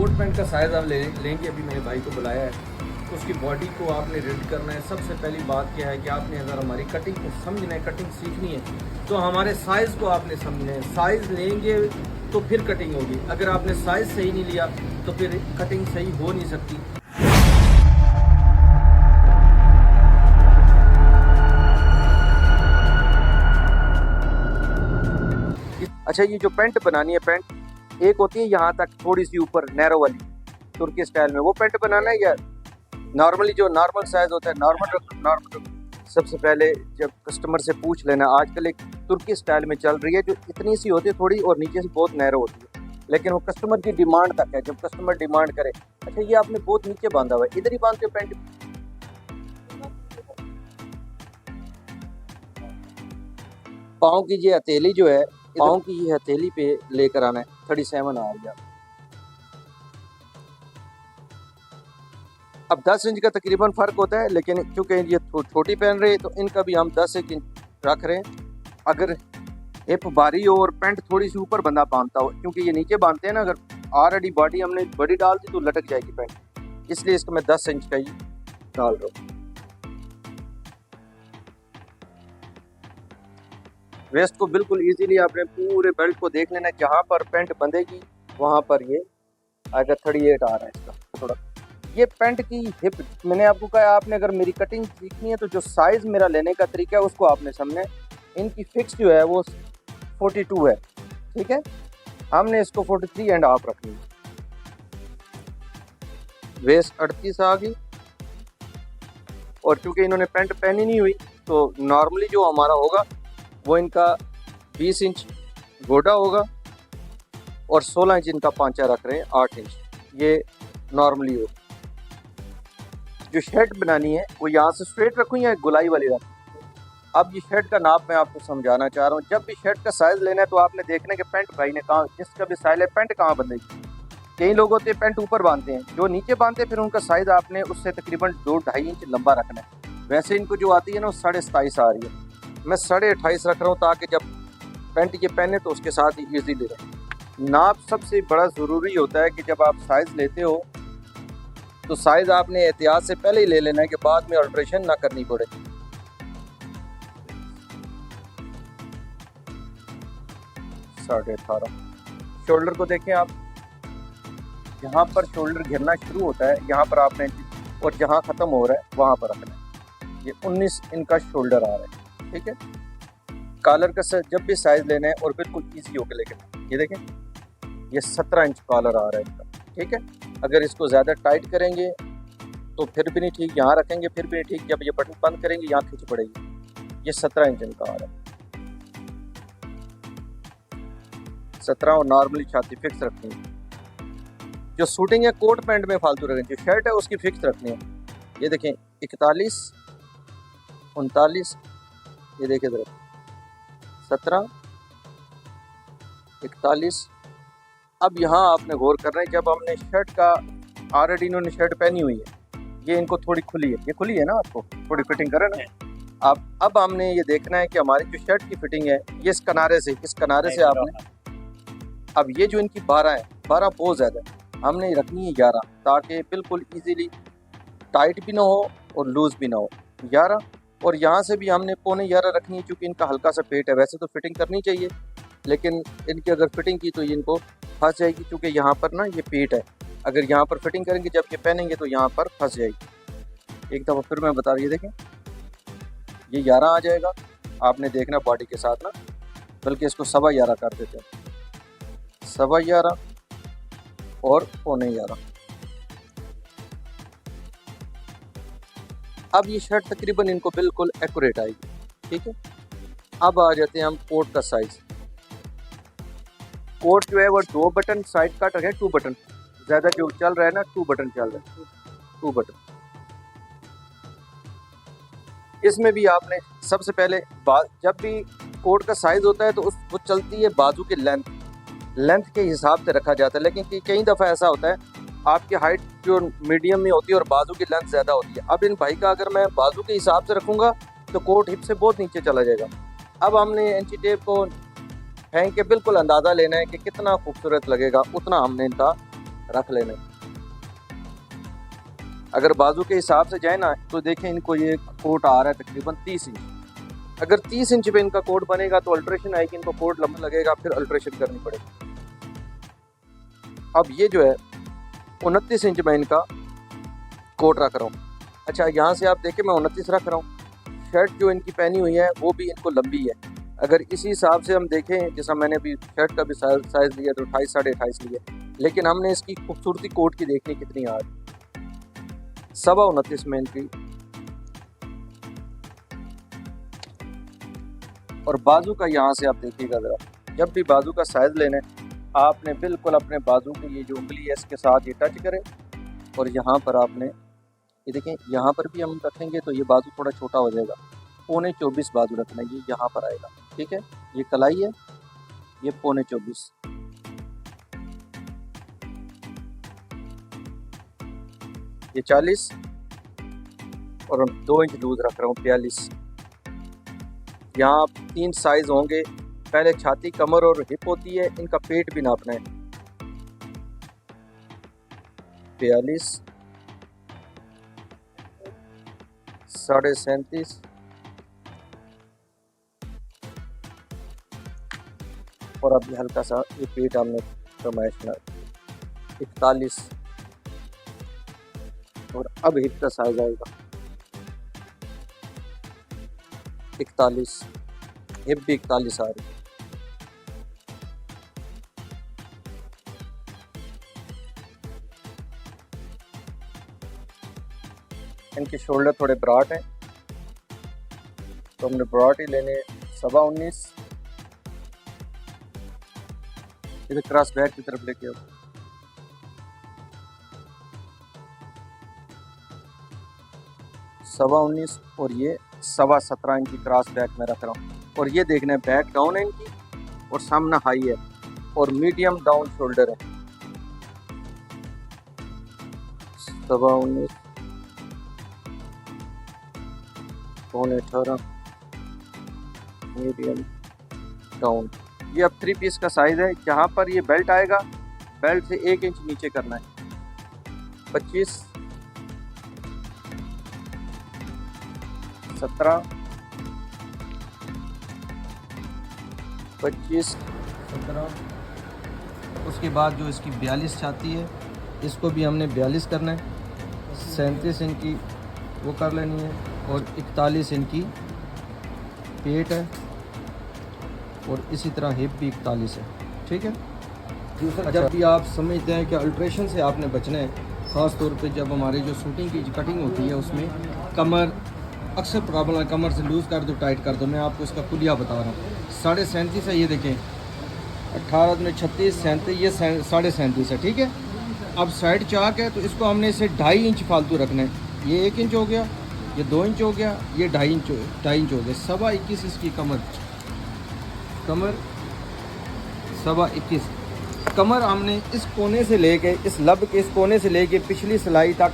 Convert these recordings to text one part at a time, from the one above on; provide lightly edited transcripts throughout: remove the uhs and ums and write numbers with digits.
Coat pant का size आप लेंगे, अभी मेरे भाई को बुलाया है, तो उसकी बॉडी को आपने रीड करना है। सबसे पहली बात क्या है कि आपने अगर हमारी कटिंग को समझना है, कटिंग सीखनी है, तो हमारे साइज़ को आपने समझना है। साइज़ लेंगे तो फिर कटिंग होगी। अगर आपने साइज़ सही नहीं लिया तो फिर कटिंग सही हो नहीं सकती। अच्छा, ये जो पैंट बनानी है, पैंट एक होती है यहाँ तक थोड़ी सी ऊपर नैरो वाली तुर्की स्टाइल में, वो पैंट बनाना है, या नॉर्मली जो नॉर्मल साइज होता है नॉर्मल। सबसे पहले जब कस्टमर से पूछ लेना, आजकल एक तुर्की स्टाइल में चल रही है जो इतनी सी होती है थोड़ी, और नीचे से बहुत नैरो होती है, लेकिन वो कस्टमर की डिमांड तक है। जब कस्टमर डिमांड करे, अच्छा ये आपने बहुत नीचे बांधा हुआ है, इधर ही बांधते हो पैंट। पाँव की ये हथेली जो है, पाँव की ये हथेली पे लेकर आना है, 37 आ गया। अब 10 इंच का तकरीबन फ़र्क होता है, लेकिन क्योंकि ये छोटी पहन रहे हैं तो इनका भी हम 10 इंच रख रहे हैं। अगर हिप भारी हो और पैंट थोड़ी सी ऊपर बंदा बांधता हो, क्योंकि ये नीचे बांधते हैं ना, अगर ऑलरेडी बॉडी हमने बड़ी डाल दी तो लटक जाएगी पैंट, इसलिए इसको मैं 10 इंच का ही डाल रहा हूँ। वेस्ट को बिल्कुल इजीली आपने पूरे बेल्ट को देख लेना, जहाँ पर पैंट बंधेगी वहाँ पर ये आएगा 38 आ रहा है इसका थोड़ा। ये पैंट की हिप, मैंने आपको कहा आपने अगर मेरी कटिंग सीखनी है तो जो साइज़ मेरा लेने का तरीका है उसको आपने समझना है। इनकी फिक्स जो है वो 42 है, ठीक है, हमने इसको 43.5 रखनी है। वेस्ट 38 आ गई, और क्योंकि इन्होंने पैंट पहनी नहीं हुई तो नॉर्मली जो हमारा होगा वो इनका 20 इंच गोडा होगा और 16 इंच इनका पांचा रख रहे हैं, 8 इंच ये नॉर्मली हो। जो शर्ट बनानी है वो यहाँ से स्ट्रेट रखूँ या गुलाई वाली रखूँ। अब ये शर्ट का नाप मैं आपको समझाना चाह रहा हूँ। जब भी शर्ट का साइज़ लेना है तो आपने देखना है कि पैंट भाई ने कहाँ, जिसका भी साइज है पैंट कहाँ बंधेगी। कई लोग होते हैं पैंट ऊपर बांधते हैं, जो नीचे बांधते हैं फिर उनका साइज़ आपने उससे तकरीबन 2-2.5 इंच लंबा रखना है। वैसे इनको जो आती है ना वो 27.5 आ रही है, मैं 28.5 रख रहा हूँ ताकि जब पैंट ये पहने तो उसके साथ ही ईजीली रहे। नाप सबसे बड़ा ज़रूरी होता है कि जब आप साइज़ लेते हो तो साइज़ आपने एहतियात से पहले ही ले लेना है कि बाद में अल्ट्रेशन ना करनी पड़े। साढ़े 18 शोल्डर को देखें आप, यहाँ पर शोल्डर घिरना शुरू होता है, यहाँ पर आपने, और जहाँ ख़त्म हो रहा है वहाँ पर रखना है। ये 19 इनका शोल्डर आ रहा है, ठीक है। कॉलर का जब भी साइज़ लेना है और बिल्कुल ईजी होकर लेके, ये देखें ये 17 इंच कॉलर आ रहा है इसका, ठीक है। अगर इसको ज़्यादा टाइट करेंगे तो फिर भी नहीं ठीक, यहाँ रखेंगे फिर भी नहीं ठीक, जब ये बटन बंद करेंगे यहाँ खींच पड़ेगी। ये 17 इंच इनका आ रहा है, 17, और नॉर्मली छाती फिक्स रखनी है। जो शूटिंग है कोट पैंट में फालतू रखें, जो शर्ट है उसकी फिक्स रखनी है। ये देखें 41, 39, ये देखें ज़रा 17, 41। अब यहाँ आपने गौर करना है, जब हमने शर्ट का, ऑलरेडी इन्होंने शर्ट पहनी हुई है, ये इनको थोड़ी खुली है, ये खुली है ना, आपको थोड़ी फिटिंग करें ना आप। अब हमने ये देखना है कि हमारी जो शर्ट की फिटिंग है ये इस किनारे से आपने, अब ये जो इनकी 12 है, 12 बहुत ज़्यादा है, हमने रखनी है 11, ताकि बिल्कुल ईजीली टाइट भी ना हो और लूज़ भी ना हो। 11, और यहाँ से भी हमने 11.25 रखनी है, क्योंकि इनका हल्का सा पेट है। वैसे तो फिटिंग करनी चाहिए, लेकिन इनकी अगर फिटिंग की तो ये इनको फंस जाएगी, क्योंकि यहाँ पर ना ये पेट है, अगर यहाँ पर फिटिंग करेंगे जब ये पहनेंगे तो यहाँ पर फंस जाएगी। एक दफ़ा फिर मैं बता रही, देखें ये 11 आ जाएगा, आपने देखना बॉडी के साथ ना, बल्कि इसको 11.25 कर देते हैं, 11.25 और 11.25। अब ये शर्ट तकरीबन इनको बिल्कुल एक्यूरेट आएगी, ठीक है। अब आ जाते हैं हम कोट का साइज़। कोट जो है वो 2 बटन साइड कट है, 2 बटन ज़्यादा जो चल रहा है ना, 2 बटन चल रहा है, 2 बटन। इसमें भी आपने सबसे पहले जब भी कोट का साइज़ होता है तो वो चलती है बाजू के लेंथ के हिसाब से रखा जाता है, लेकिन कई दफ़ा ऐसा होता है आपकी हाइट जो मीडियम में होती है और बाजू की लेंथ ज़्यादा होती है। अब इन भाई का अगर मैं बाजू के हिसाब से रखूँगा तो कोट हिप से बहुत नीचे चला जाएगा। अब हमने इंची टेप को फेंक के बिल्कुल अंदाज़ा लेना है कि कितना खूबसूरत लगेगा, उतना हमने इनका रख लेना। अगर बाजू के हिसाब से जाए ना तो देखें इनको ये कोट आ रहा है तकरीबन 30 इंच। अगर 30 इंच पे इनका कोट बनेगा तो अल्ट्रेशन आएगी, इनको कोट लंबा लगेगा, फिर अल्ट्रेशन करनी पड़ेगी। अब ये जो है 29 इंच में इनका कोट रख रहा हूँ। अच्छा यहाँ से आप देखें मैं 29 रख रहा हूँ। शर्ट जो इनकी पहनी हुई है वो भी इनको लंबी है। अगर इसी हिसाब से हम देखें, जैसा मैंने अभी शर्ट का भी साइज़ लिया तो 28 साढ़े 28 लिया, लेकिन हमने इसकी खूबसूरती कोट की देखनी कितनी आ रही, 29.25 में इनकी। और बाजू का यहाँ से आप देखिएगा ज़रा, जब भी बाजू का साइज़ लेना है आपने बिल्कुल अपने बाजू की ये जो उंगली है इसके साथ ये टच करें, और यहाँ पर आपने ये देखें, यहाँ पर भी हम रखेंगे तो ये बाजू थोड़ा छोटा हो जाएगा। 24.25 बाजू रखना है, ये यहाँ पर आएगा, ठीक है। ये कलाई है, ये 24.25। ये 40 और हम 2 इंच लूज रख रहा हूँ 42। यहाँ 3 साइज होंगे, पहले छाती, कमर और हिप होती है, इनका पेट भी नापना है। 42, 37.5, और अभी हल्का सा ये पेट हमने फरमाइश ना 41, और अब हिप का साइज आएगा 41, हिप भी 41 आ रही। इनके शोल्डर थोड़े ब्रॉड हैं तो हमने ब्रॉड ही लेने 19.25। इधर क्रॉस बैक की तरफ लेके आओ। 19.25 और ये 17.25 इंच की क्रॉस बैक में रख रहा हूँ। और ये देखना है बैक डाउन है इनकी और सामना हाई है और मीडियम डाउन शोल्डर है। 19.25, 18.25 मीडियम डाउन। ये अब 3 पीस का साइज है। जहाँ पर ये बेल्ट आएगा, बेल्ट से 1 इंच नीचे करना है। 25, 17, 25, 17। उसके बाद जो इसकी 42 छाती है, इसको भी हमने 42 करना है। 37 इंच की वो कर लेनी है और 41 इंच की पेट है और इसी तरह हिप भी 41 है, ठीक है। दूसरा, जब भी आप समझते हैं कि अल्ट्रेशन से आपने बचना है, ख़ास तौर पे जब हमारे जो सूटिंग की कटिंग होती है उसमें कमर अक्सर प्रॉब्लम है, कमर से लूज़ कर दो, टाइट कर दो। मैं आपको इसका कुलिया बता रहा हूँ। 37.5 है, ये देखें 18 में 36, 37, ये 37.5 है, ठीक है। अब साइड चाक है तो इसको हमने इसे 2.5 इंच फालतू रखना है। ये 1 इंच हो गया, ये 2 इंच हो गया, ये 2.5 इंच हो गया। 21.25 इसकी कमर 21.25। कमर हमने इस कोने से लेके, इस लब के इस कोने से लेके पिछली सिलाई तक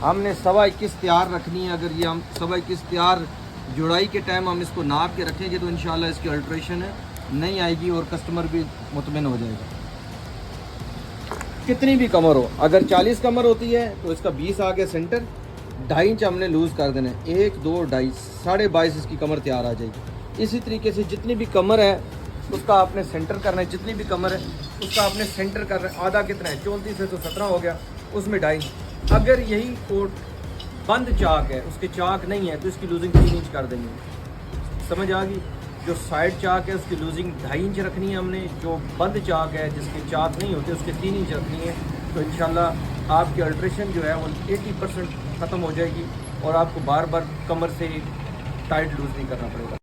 हमने 21.25 तैयार रखनी है। अगर ये हम 21.25 तैयार जुड़ाई के टाइम हम इसको नाप के रखेंगे तो इंशाल्लाह इसकी अल्ट्रेशन है नहीं आएगी और कस्टमर भी मुतमिन हो जाएगा। कितनी भी कमर हो, अगर 40 कमर होती है तो इसका 20 आ गया सेंटर, 2.5 इंच हमने लूज़ कर देना है। 1, 2, 2.5, 22.5 इसकी कमर तैयार आ जाएगी। इसी तरीके से जितनी भी कमर है उसका आपने सेंटर करना है। जितनी भी कमर है उसका आपने सेंटर करना है। आधा कितना है, 34 है तो 17 हो गया, उसमें 2.5। अगर यही कोट बंद चाक है, उसके चाक नहीं है, तो इसकी लूजिंग 3 इंच कर देंगे। समझ आ गई। जो साइड चाक है उसकी लूजिंग 2.5 इंच रखनी है हमने। जो बंद चाक है, जिसके चाक नहीं होते, उसके 3 इंच रखनी है। तो इंशाल्लाह आपकी अल्ट्रेशन जो है वो 80% ख़त्म हो जाएगी और आपको बार बार कमर से टाइट लूज़ नहीं करना पड़ेगा।